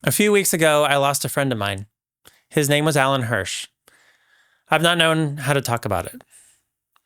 A few weeks ago, I lost a friend of mine. His name was Alan Hirsh. I've not known how to talk about it.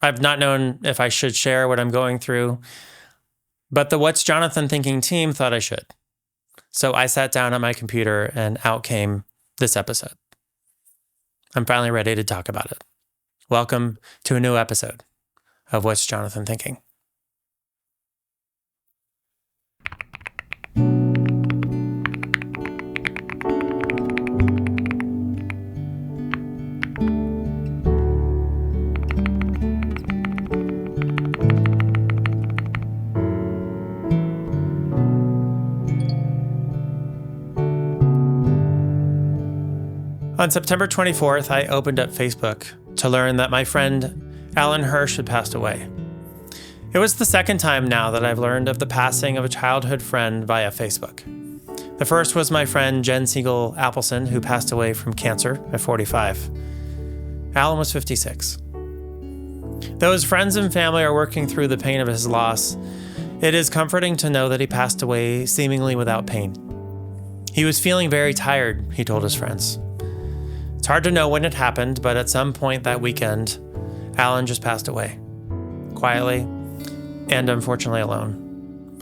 I've not known if I should share what I'm going through, but the What's Jonathan Thinking team thought I should. So I sat down at my computer and out came this episode. I'm finally ready to talk about it. Welcome to a new episode of What's Jonathan Thinking? On September 24th, I opened up Facebook to learn that my friend Alan Hirsh had passed away. It was the second time now that I've learned of the passing of a childhood friend via Facebook. The first was my friend Jen Siegel Appleson, who passed away from cancer at 45. Alan was 56. Though his friends and family are working through the pain of his loss, it is comforting to know that he passed away seemingly without pain. He was feeling very tired, he told his friends. It's hard to know when it happened, but at some point that weekend, Alan just passed away, quietly and unfortunately alone.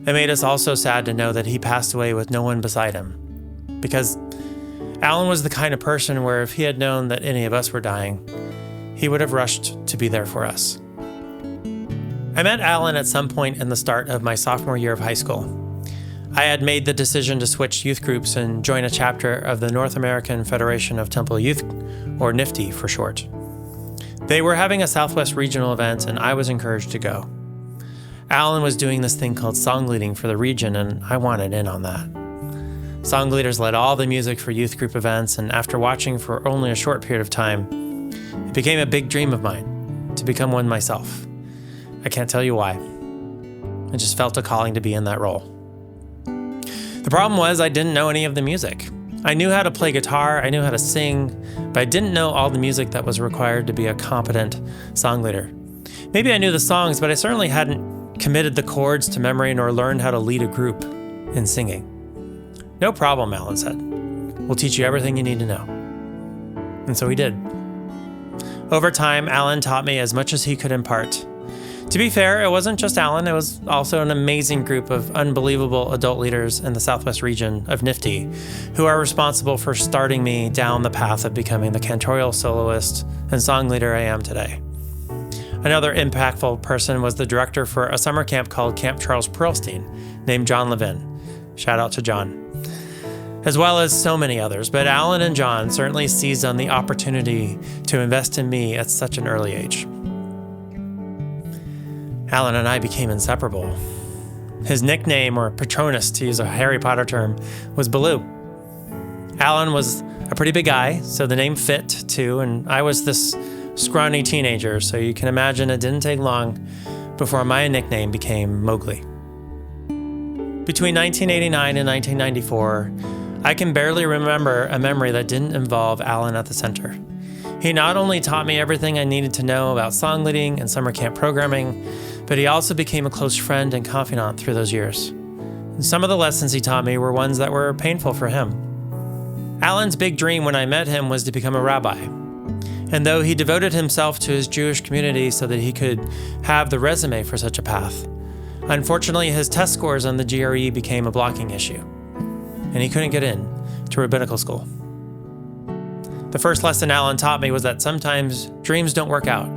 It made us also sad to know that he passed away with no one beside him, because Alan was the kind of person where if he had known that any of us were dying, he would have rushed to be there for us. I met Alan at some point in the start of my sophomore year of high school. I had made the decision to switch youth groups and join a chapter of the North American Federation of Temple Youth, or NIFTY for short. They were having a Southwest regional event and I was encouraged to go. Alan was doing this thing called song leading for the region and I wanted in on that. Song leaders led all the music for youth group events, and after watching for only a short period of time, it became a big dream of mine to become one myself. I can't tell you why. I just felt a calling to be in that role. The problem was I didn't know any of the music. I knew how to play guitar, I knew how to sing, but I didn't know all the music that was required to be a competent song leader. Maybe I knew the songs, but I certainly hadn't committed the chords to memory nor learned how to lead a group in singing. No problem, Alan said. We'll teach you everything you need to know. And so he did. Over time, Alan taught me as much as he could impart. To be fair, it wasn't just Alan, it was also an amazing group of unbelievable adult leaders in the Southwest region of NIFTY who are responsible for starting me down the path of becoming the cantorial soloist and song leader I am today. Another impactful person was the director for a summer camp called Camp Charles Pearlstein, named John Levin. Shout out to John. As well as so many others, but Alan and John certainly seized on the opportunity to invest in me at such an early age. Alan and I became inseparable. His nickname, or Patronus to use a Harry Potter term, was Baloo. Alan was a pretty big guy, so the name fit too, and I was this scrawny teenager, so you can imagine it didn't take long before my nickname became Mowgli. Between 1989 and 1994, I can barely remember a memory that didn't involve Alan at the center. He not only taught me everything I needed to know about song leading and summer camp programming, but he also became a close friend and confidant through those years. And some of the lessons he taught me were ones that were painful for him. Alan's big dream when I met him was to become a rabbi. And though he devoted himself to his Jewish community so that he could have the resume for such a path, unfortunately his test scores on the GRE became a blocking issue, and he couldn't get in to rabbinical school. The first lesson Alan taught me was that sometimes dreams don't work out,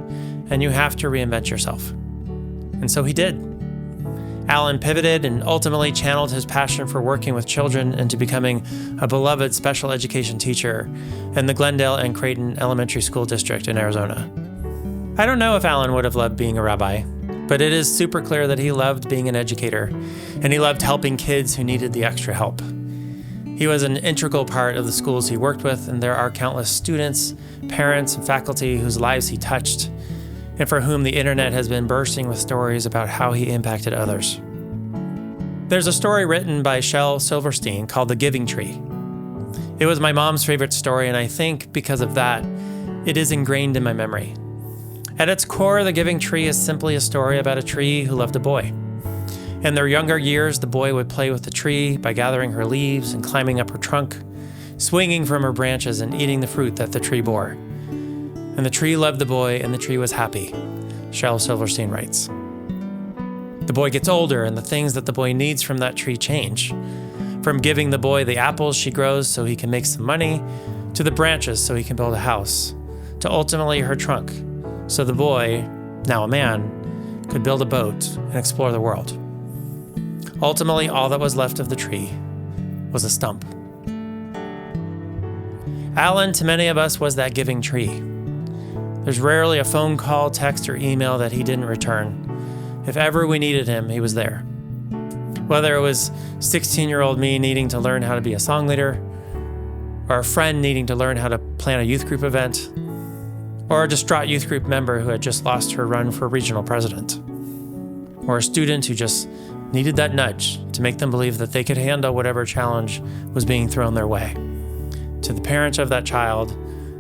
and you have to reinvent yourself. And so he did. Alan pivoted and ultimately channeled his passion for working with children into becoming a beloved special education teacher in the Glendale and Creighton Elementary School District in Arizona. I don't know if Alan would have loved being a rabbi, but it is super clear that he loved being an educator, and he loved helping kids who needed the extra help. He was an integral part of the schools he worked with, and there are countless students, parents, and faculty whose lives he touched, and for whom the internet has been bursting with stories about how he impacted others. There's a story written by Shel Silverstein called The Giving Tree. It was my mom's favorite story, and I think because of that, it is ingrained in my memory. At its core, The Giving Tree is simply a story about a tree who loved a boy. In their younger years, the boy would play with the tree by gathering her leaves and climbing up her trunk, swinging from her branches and eating the fruit that the tree bore. And the tree loved the boy, and the tree was happy, Shel Silverstein writes. The boy gets older, and the things that the boy needs from that tree change. From giving the boy the apples she grows so he can make some money, to the branches so he can build a house, to ultimately her trunk, so the boy, now a man, could build a boat and explore the world. Ultimately, all that was left of the tree was a stump. Alan, to many of us, was that giving tree. There's rarely a phone call, text, or email that he didn't return. If ever we needed him, he was there. Whether it was 16-year-old me needing to learn how to be a song leader, or a friend needing to learn how to plan a youth group event, or a distraught youth group member who had just lost her run for regional president, or a student who just needed that nudge to make them believe that they could handle whatever challenge was being thrown their way. To the parents of that child,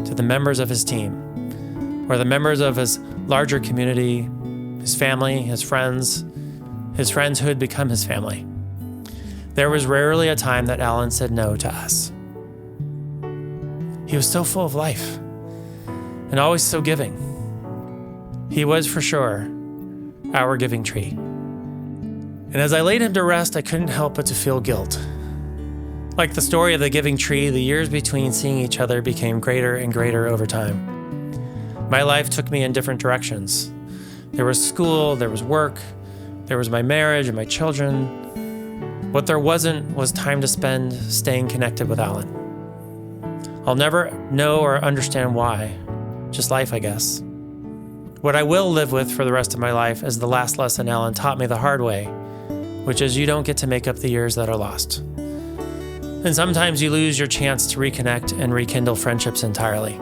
to the members of his team, or the members of his larger community, his family, his friends who had become his family. There was rarely a time that Alan said no to us. He was so full of life and always so giving. He was, for sure, our giving tree. And as I laid him to rest, I couldn't help but to feel guilt. Like the story of the giving tree, the years between seeing each other became greater and greater over time. My life took me in different directions. There was school, there was work, there was my marriage and my children. What there wasn't was time to spend staying connected with Alan. I'll never know or understand why. Just life, I guess. What I will live with for the rest of my life is the last lesson Alan taught me the hard way, which is you don't get to make up the years that are lost. And sometimes you lose your chance to reconnect and rekindle friendships entirely.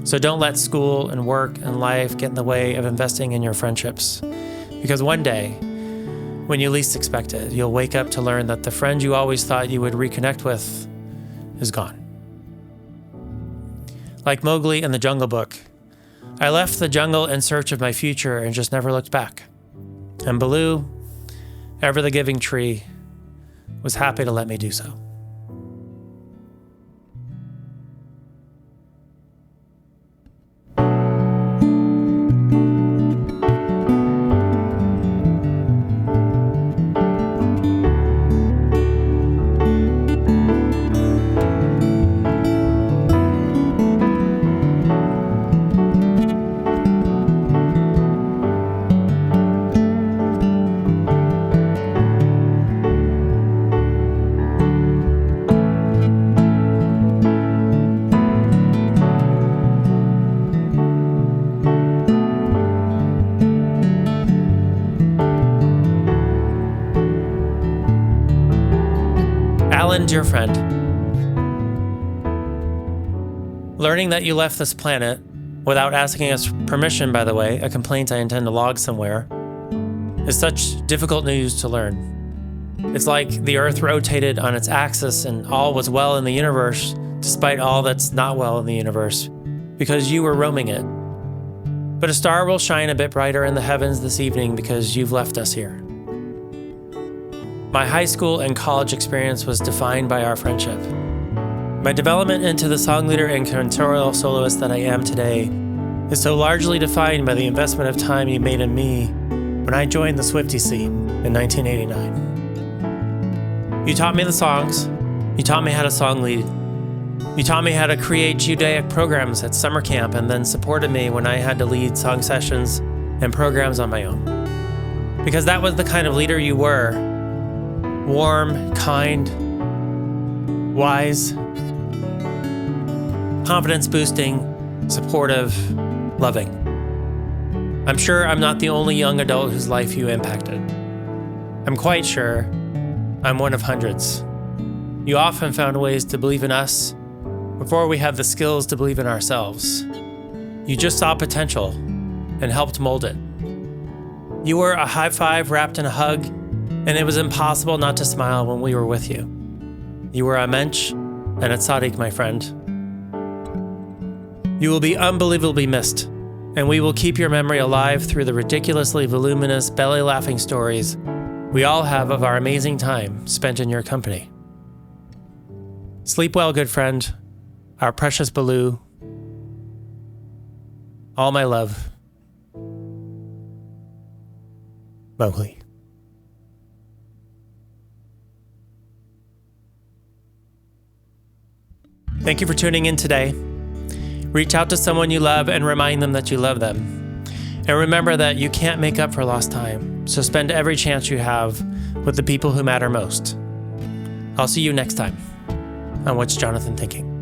So don't let school and work and life get in the way of investing in your friendships. Because one day, when you least expect it, you'll wake up to learn that the friend you always thought you would reconnect with is gone. Like Mowgli in the Jungle Book, I left the jungle in search of my future and just never looked back. And Baloo, ever the giving tree, was happy to let me do so. Alan, dear friend, learning that you left this planet without asking us permission, by the way, a complaint I intend to log somewhere, is such difficult news to learn. It's like the Earth rotated on its axis and all was well in the universe, despite all that's not well in the universe, because you were roaming it. But a star will shine a bit brighter in the heavens this evening because you've left us here. My high school and college experience was defined by our friendship. My development into the song leader and cantorial soloist that I am today is so largely defined by the investment of time you made in me when I joined the Swiftie scene in 1989. You taught me the songs, you taught me how to song lead, you taught me how to create Judaic programs at summer camp and then supported me when I had to lead song sessions and programs on my own. Because that was the kind of leader you were. Warm, kind, wise, confidence-boosting, supportive, loving. I'm sure I'm not the only young adult whose life you impacted. I'm quite sure I'm one of hundreds. You often found ways to believe in us before we had the skills to believe in ourselves. You just saw potential and helped mold it. You were a high five wrapped in a hug, and it was impossible not to smile when we were with you. You were a mensch and a tzaddik, my friend. You will be unbelievably missed, and we will keep your memory alive through the ridiculously voluminous, belly-laughing stories we all have of our amazing time spent in your company. Sleep well, good friend, our precious Baloo. All my love, Mowgli. Thank you for tuning in today. Reach out to someone you love and remind them that you love them. And remember that you can't make up for lost time, so spend every chance you have with the people who matter most. I'll see you next time on What's Jonathan Thinking?